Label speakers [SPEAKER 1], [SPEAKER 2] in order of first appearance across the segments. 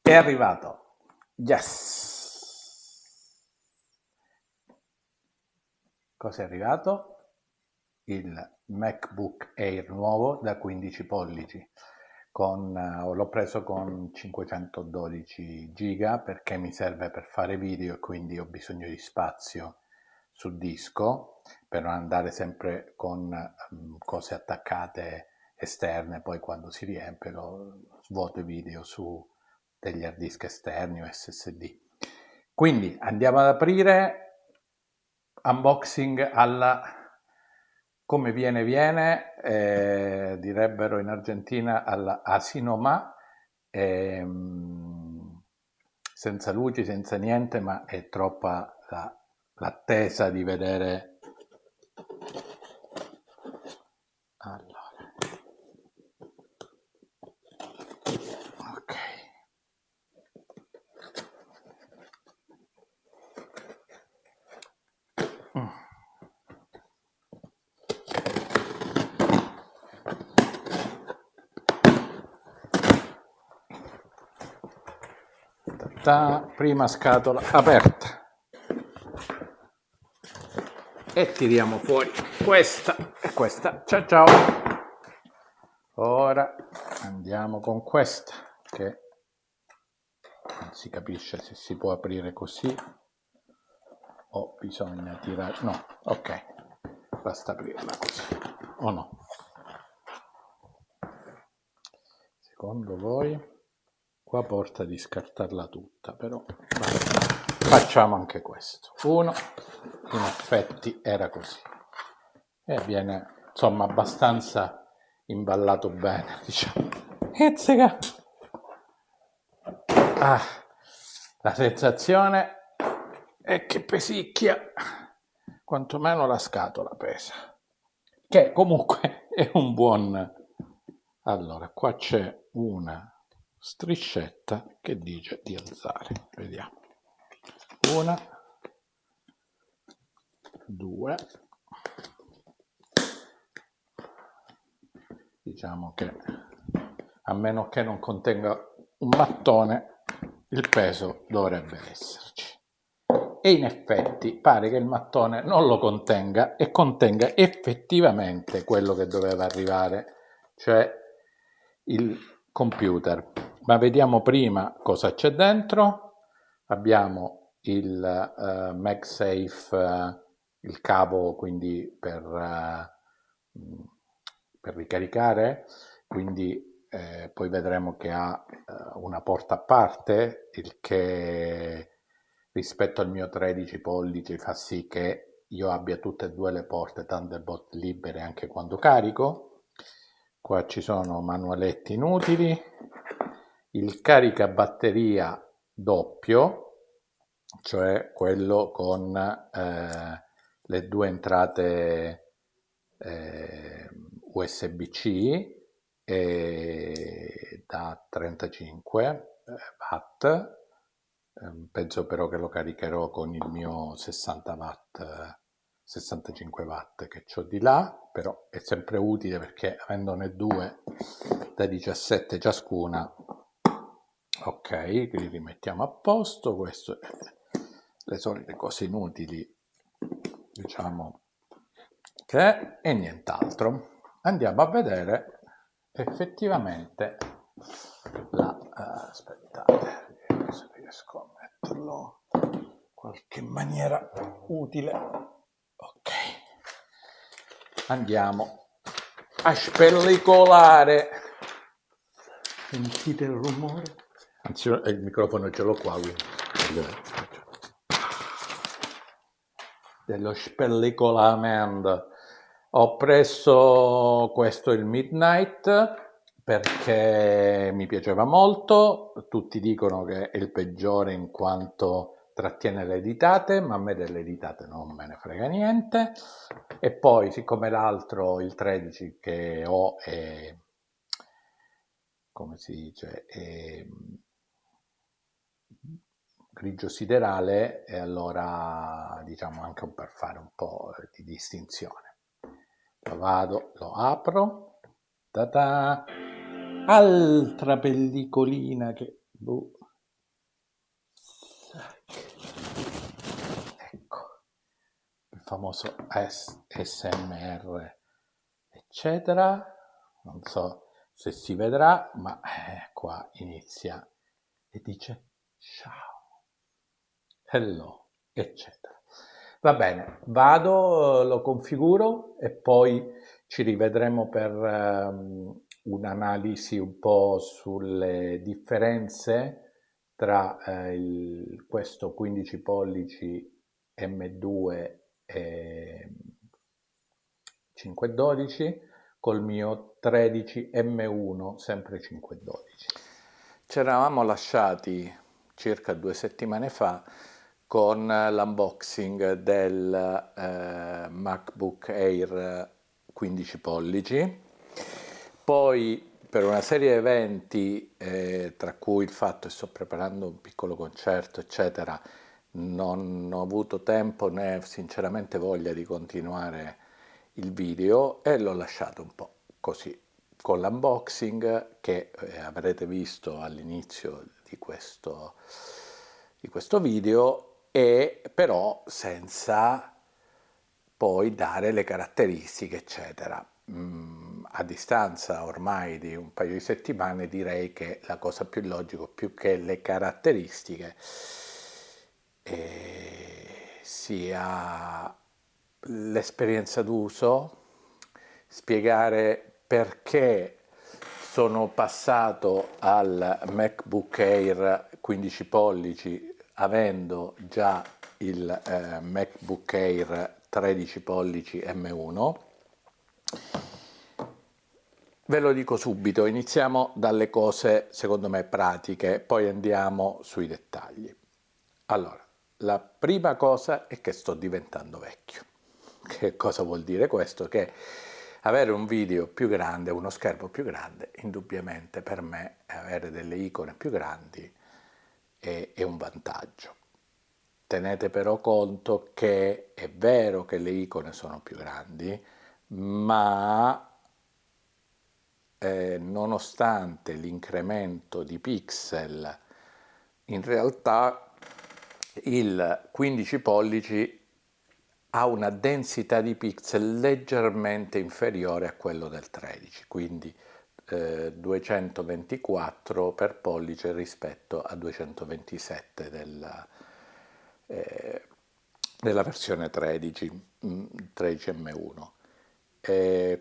[SPEAKER 1] È arrivato. Yes. Cosa è arrivato? Il MacBook Air nuovo da 15 pollici. L'ho preso con 512 giga perché mi serve per fare video e quindi ho bisogno di spazio sul disco per non andare sempre con cose attaccate esterne. Poi quando si riempie lo svuoto i video su degli hard disk esterni o SSD. Quindi andiamo ad aprire. Unboxing alla come viene, direbbero in Argentina alla asinomà, senza luci, senza niente, ma è troppa l'attesa di vedere. Allora. Ok. Prima scatola aperta e tiriamo fuori questa e questa. Ciao ciao. Ora andiamo con questa che non si capisce se si può aprire così o bisogna tirare. No, ok, basta aprirla così o no? Secondo voi? Qua porta di scartarla tutta, però facciamo anche questo. Uno, in effetti era così e viene insomma abbastanza imballato bene, diciamo. Ezzica! La sensazione è che pesicchia, quantomeno la scatola pesa, che comunque è un buon. Allora, qua c'è una striscetta che dice di alzare, vediamo, 1, 2, diciamo che a meno che non contenga un mattone il peso dovrebbe esserci e in effetti pare che il mattone non lo contenga e contenga effettivamente quello che doveva arrivare, cioè il computer. Ma vediamo prima cosa c'è dentro. Abbiamo il MagSafe, il cavo quindi per ricaricare, quindi poi vedremo che ha una porta a parte, il che rispetto al mio 13 pollici fa sì che io abbia tutte e due le porte Thunderbolt libere anche quando carico. Qua ci sono manualetti inutili, il caricabatteria doppio, cioè quello con le due entrate USB-C da 35 watt. Penso però che lo caricherò con il mio 60 watt, 65 watt che ho di là, però è sempre utile perché avendone due da 17 ciascuna. Ok, li rimettiamo a posto. Questo le solite cose inutili, diciamo, che e nient'altro. Andiamo a vedere effettivamente aspettate, se riesco a metterlo in qualche maniera utile. Ok, andiamo a spellicolare. Sentite il rumore? Anzi, il microfono ce l'ho qua, quindi dello spellicolamento. Ho preso questo, il Midnight, perché mi piaceva molto. Tutti dicono che è il peggiore in quanto trattiene le ditate, ma a me delle ditate non me ne frega niente. E poi, siccome l'altro, il 13 che ho, è, come si dice, è grigio siderale, e allora diciamo anche per fare un po' di distinzione. Lo apro, ta-ta! Altra pellicolina che Ecco, il famoso SMR, eccetera. Non so se si vedrà, ma qua inizia e dice ciao, hello, eccetera. Va bene, vado, lo configuro e poi ci rivedremo per un'analisi un po' sulle differenze tra questo 15 pollici M2 e 512 col mio 13 M1 sempre 512. Ci eravamo lasciati circa 2 settimane fa con l'unboxing del MacBook Air 15 pollici. Poi per una serie di eventi, tra cui il fatto che sto preparando un piccolo concerto, eccetera, non ho avuto tempo né sinceramente voglia di continuare il video e l'ho lasciato un po' così con l'unboxing che avrete visto all'inizio di questo video, e però senza poi dare le caratteristiche eccetera. A distanza ormai di un paio di settimane direi che la cosa più logica, più che le caratteristiche, sia l'esperienza d'uso, spiegare perché sono passato al MacBook Air 15 pollici avendo già il MacBook Air 13 pollici M1. Ve lo dico subito, iniziamo dalle cose secondo me pratiche, poi andiamo sui dettagli. Allora, la prima cosa è che sto diventando vecchio. Che cosa vuol dire questo? Che avere un video più grande, uno schermo più grande, indubbiamente per me avere delle icone più grandi è un vantaggio. Tenete però conto che è vero che le icone sono più grandi, ma nonostante l'incremento di pixel, in realtà il 15 pollici ha una densità di pixel leggermente inferiore a quello del 13, quindi 224 per pollice rispetto a 227 della versione 13, 13M1.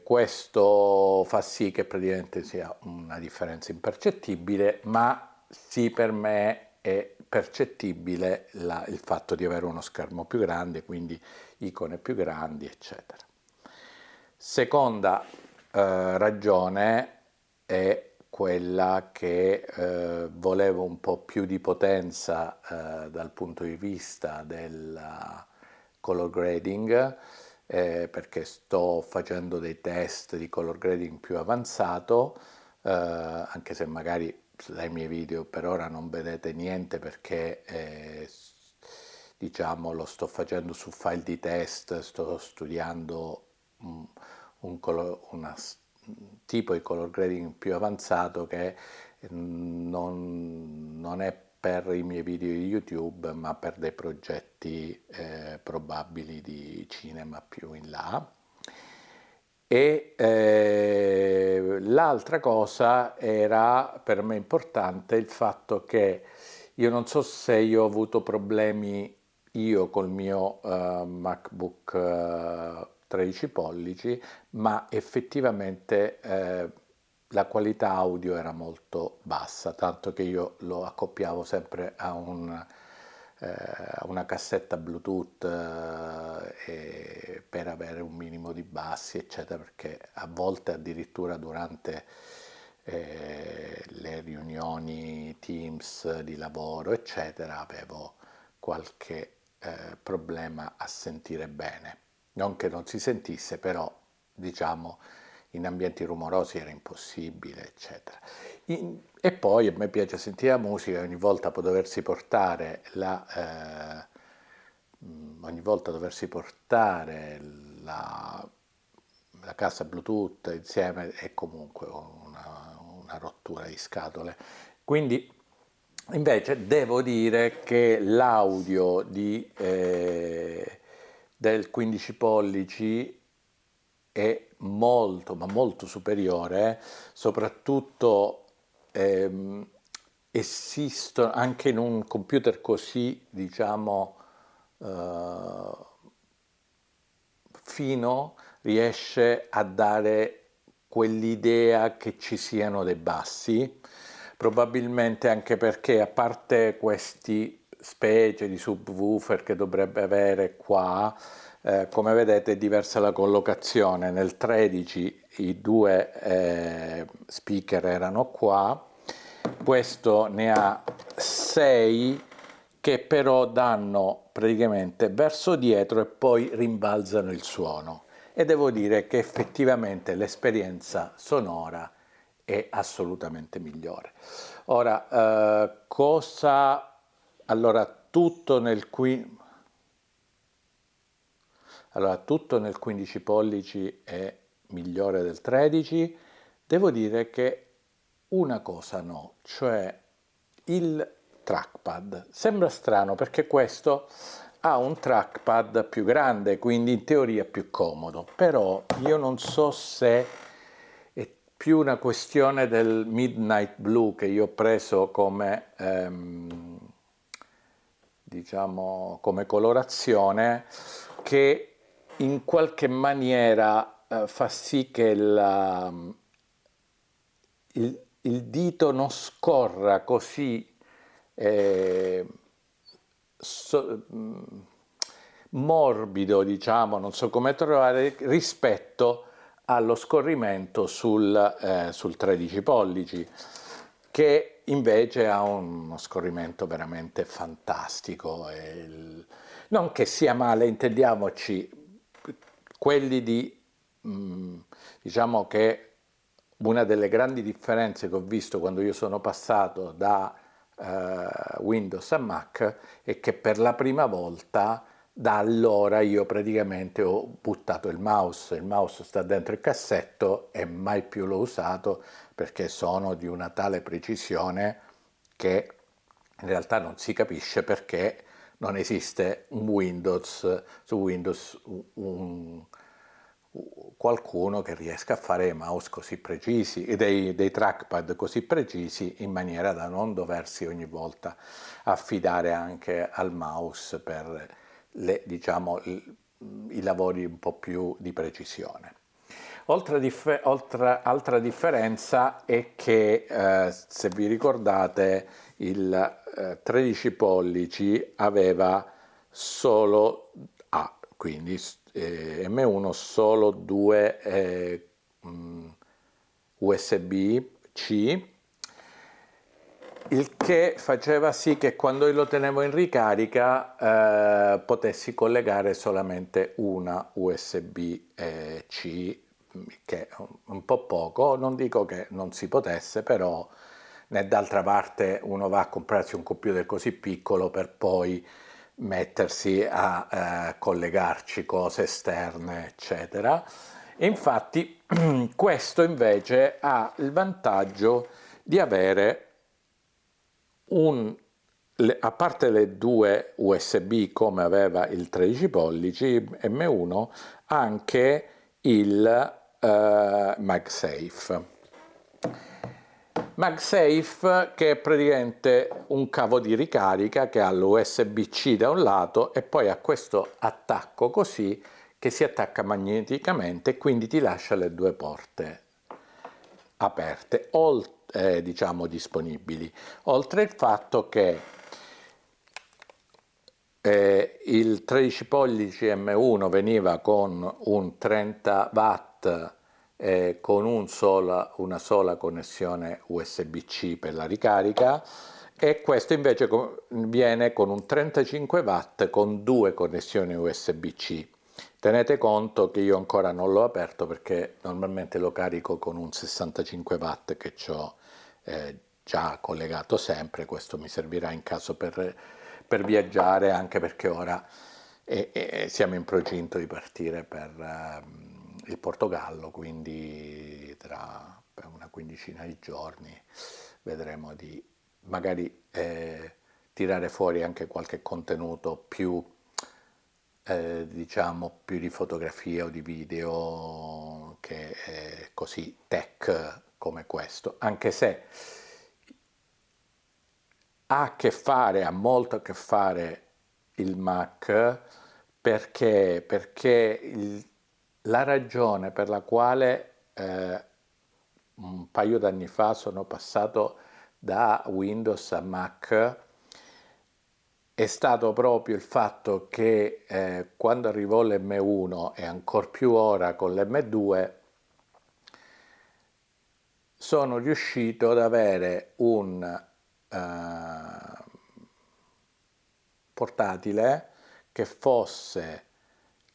[SPEAKER 1] Questo fa sì che praticamente sia una differenza impercettibile, ma sì, per me è percettibile il fatto di avere uno schermo più grande, quindi icone più grandi, eccetera. Seconda ragione è quella che volevo un po' più di potenza dal punto di vista del color grading, perché sto facendo dei test di color grading più avanzato, anche se magari dai miei video per ora non vedete niente perché diciamo lo sto facendo su file di test, sto studiando un tipo di color grading più avanzato che non è per i miei video di YouTube, ma per dei progetti probabili di cinema più in là. E l'altra cosa era per me importante il fatto che io non so se io ho avuto problemi io col mio MacBook 13 pollici, ma effettivamente la qualità audio era molto bassa, tanto che io lo accoppiavo sempre a una cassetta Bluetooth per avere un minimo di bassi, eccetera, perché a volte addirittura durante le riunioni Teams di lavoro, eccetera, avevo qualche problema a sentire bene. Non che non si sentisse, però diciamo in ambienti rumorosi era impossibile, eccetera. E poi a me piace sentire la musica, ogni volta doversi portare la cassa Bluetooth insieme è comunque una rottura di scatole. Quindi Invece devo dire che l'audio del 15 pollici è molto, ma molto superiore, soprattutto esistono anche in un computer così, diciamo, eh, fino, riesce a dare quell'idea che ci siano dei bassi, probabilmente anche perché a parte questi specie di subwoofer che dovrebbe avere qua, come vedete è diversa la collocazione. Nel 13 i due speaker erano qua, questo ne ha 6 che però danno praticamente verso dietro e poi rimbalzano il suono. E devo dire che effettivamente l'esperienza sonora è assolutamente migliore. Ora, allora, tutto nel 15 pollici è migliore del 13. Devo dire che una cosa no, cioè il trackpad. Sembra strano perché questo ha un trackpad più grande, quindi in teoria più comodo, però io non so se è più una questione del Midnight Blue che io ho preso come, diciamo, come colorazione, che in qualche maniera fa sì che il dito non scorra così eh, so- morbido, non so come trovare, rispetto allo scorrimento sul 13 pollici, che invece ha uno scorrimento veramente fantastico. Non che sia male, intendiamoci, quelli diciamo che una delle grandi differenze che ho visto quando io sono passato da Windows a Mac è che per la prima volta da allora io praticamente ho buttato il mouse sta dentro il cassetto e mai più l'ho usato perché sono di una tale precisione che in realtà non si capisce perché non esiste su Windows qualcuno che riesca a fare mouse così precisi e dei trackpad così precisi in maniera da non doversi ogni volta affidare anche al mouse per diciamo, i lavori un po' più di precisione. Altra differenza è che, se vi ricordate, il 13 pollici aveva solo A, quindi M1 solo due USB-C, il che faceva sì che quando io lo tenevo in ricarica potessi collegare solamente una USB-C, che è un po' poco, non dico che non si potesse, però né d'altra parte uno va a comprarsi un computer così piccolo per poi mettersi a collegarci cose esterne, eccetera. E infatti questo invece ha il vantaggio di avere a parte le due USB come aveva il 13 pollici M1, anche il MagSafe. MagSafe che è praticamente un cavo di ricarica che ha l'USB-C da un lato e poi ha questo attacco così che si attacca magneticamente e quindi ti lascia le due porte aperte, diciamo disponibili. Oltre il fatto che il 13 pollici M1 veniva con un 30 watt con una sola connessione USB-C per la ricarica e questo invece viene con un 35 watt con due connessioni USB-C. Tenete conto che io ancora non l'ho aperto perché normalmente lo carico con un 65 watt che ho già collegato sempre, questo mi servirà in caso per viaggiare, anche perché ora siamo in procinto di partire per il Portogallo, quindi tra una quindicina di giorni vedremo di magari tirare fuori anche qualche contenuto più, diciamo, più di fotografia o di video che così tech come questo, anche se ha a che fare, ha molto a che fare il Mac perché la ragione per la quale un paio d'anni fa sono passato da Windows a Mac è stato proprio il fatto che quando arrivò l'M1 e ancor più ora con l'M2 sono riuscito ad avere un portatile che fosse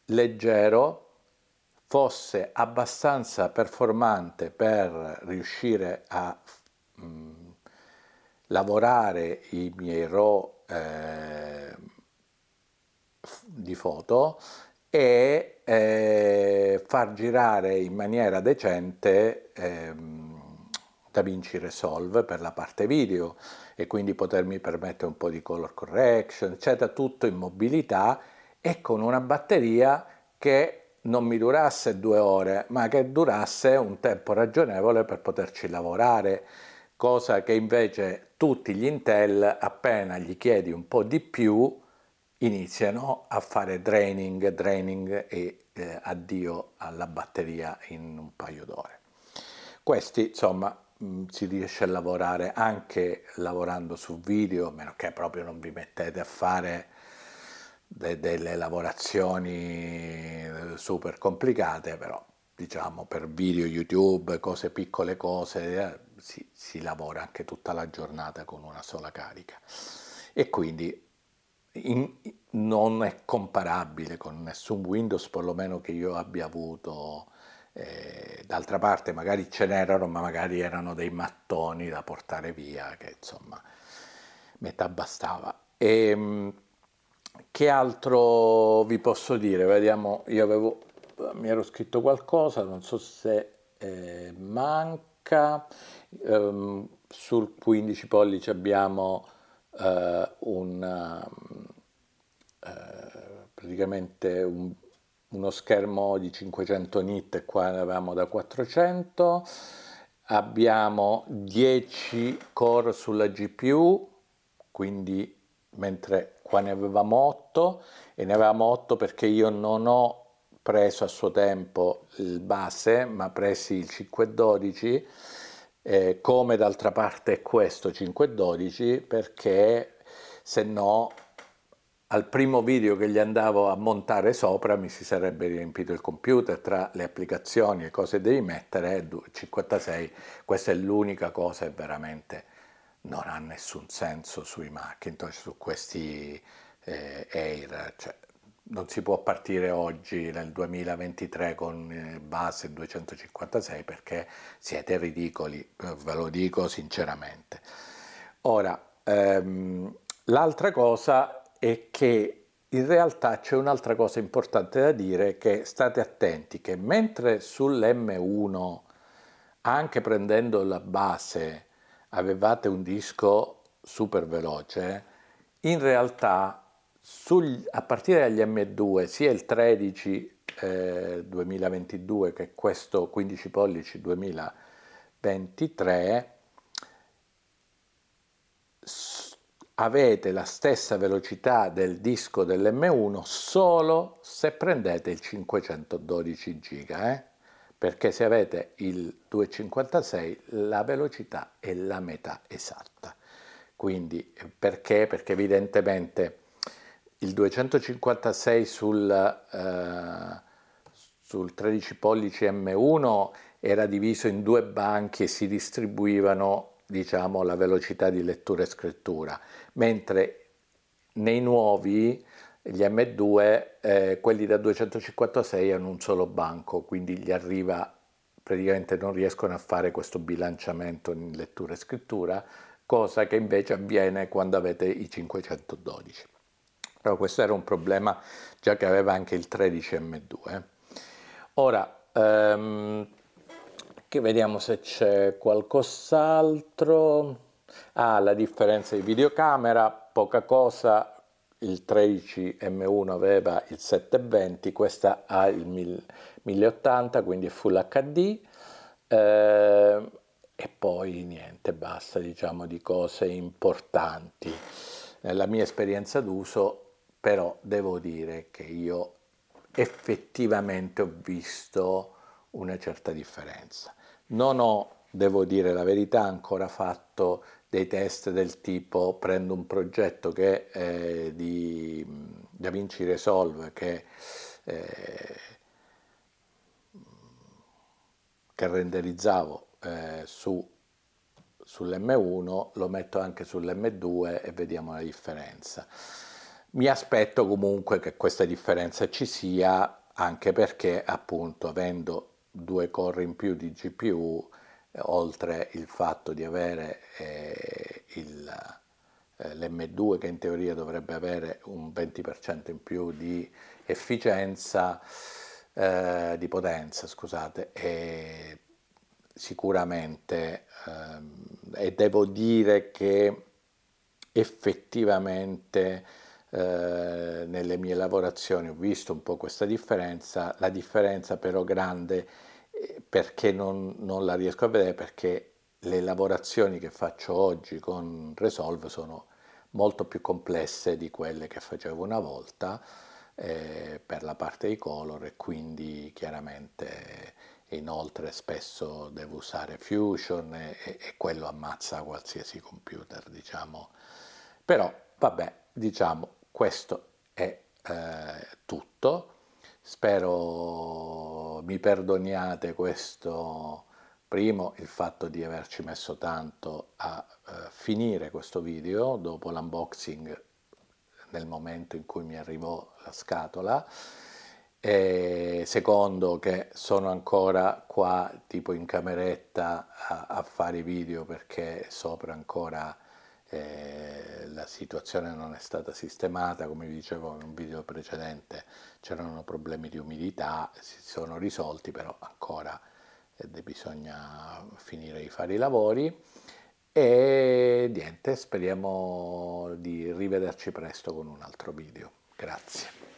[SPEAKER 1] leggero, fosse abbastanza performante per riuscire a lavorare i miei RAW di foto e far girare in maniera decente DaVinci Resolve per la parte video e quindi potermi permettere un po' di color correction, eccetera, tutto in mobilità e con una batteria che non mi durasse 2 ore, ma che durasse un tempo ragionevole per poterci lavorare, cosa che invece tutti gli Intel, appena gli chiedi un po' di più, iniziano a fare draining e addio alla batteria in un paio d'ore. Questi, insomma, si riesce a lavorare anche lavorando su video, a meno che proprio non vi mettete a fare delle lavorazioni super complicate, però diciamo per video YouTube, cose piccole cose, si lavora anche tutta la giornata con una sola carica. E quindi non è comparabile con nessun Windows, perlomeno che io abbia avuto. D'altra parte magari ce n'erano, ma magari erano dei mattoni da portare via, che insomma metà bastava. Che altro vi posso dire? Vediamo, mi ero scritto qualcosa, non so se manca. Sul 15 pollici abbiamo praticamente uno schermo di 500 nit e qua ne avevamo da 400. Abbiamo 10 core sulla GPU, quindi mentre qua ne avevamo 8 e ne avevamo 8 perché io non ho preso a suo tempo il base, ma presi il 512, come d'altra parte è questo 512, perché se no al primo video che gli andavo a montare sopra mi si sarebbe riempito il computer tra le applicazioni e cose devi mettere, 56, questa è l'unica cosa che veramente non ha nessun senso sui Macintosh, su questi Air, cioè non si può partire oggi nel 2023 con base 256 perché siete ridicoli, ve lo dico sinceramente. Ora, l'altra cosa è che in realtà c'è un'altra cosa importante da dire, che state attenti che mentre sull'M1, anche prendendo la base, avevate un disco super veloce, in realtà a partire dagli M2, sia il 13 2022 che questo 15 pollici 2023, avete la stessa velocità del disco dell'M1 solo se prendete il 512 giga, perché se avete il 256 la velocità è la metà esatta. Quindi perché? Perché evidentemente il 256 sul 13 pollici M1 era diviso in 2 banchi e si distribuivano, diciamo, la velocità di lettura e scrittura, mentre nei nuovi, gli M2, quelli da 256 hanno un solo banco, quindi gli arriva, praticamente non riescono a fare questo bilanciamento in lettura e scrittura, cosa che invece avviene quando avete i 512. Però questo era un problema già che aveva anche il 13 M2. Ora, che vediamo se c'è qualcos'altro. La differenza di videocamera, poca cosa, il 13M1 aveva il 720, questa ha il 1080, quindi è Full HD, e poi niente, basta, diciamo, di cose importanti. Nella mia esperienza d'uso, però, devo dire che io effettivamente ho visto una certa differenza. Non ho, devo dire la verità, ancora fatto dei test del tipo prendo un progetto che è di DaVinci Resolve eh, che renderizzavo sull'M1, lo metto anche sull'M2 e vediamo la differenza. Mi aspetto comunque che questa differenza ci sia, anche perché appunto avendo due core in più di GPU, oltre il fatto di avere l'M2 che in teoria dovrebbe avere un 20% in più di efficienza, di potenza, scusate, e sicuramente, e devo dire che effettivamente nelle mie lavorazioni ho visto un po' questa differenza, la differenza però grande perché non la riesco a vedere, perché le lavorazioni che faccio oggi con Resolve sono molto più complesse di quelle che facevo una volta per la parte di color, e quindi chiaramente inoltre spesso devo usare Fusion e quello ammazza qualsiasi computer, diciamo. Però vabbè, diciamo, questo è tutto. Spero mi perdoniate questo primo, il fatto di averci messo tanto a finire questo video dopo l'unboxing, nel momento in cui mi arrivò la scatola, e secondo che sono ancora qua tipo in cameretta a fare i video perché sopra ancora la situazione non è stata sistemata. Come vi dicevo in un video precedente, c'erano problemi di umidità, si sono risolti, però ancora bisogna finire di fare i lavori. E niente, speriamo di rivederci presto con un altro video. Grazie.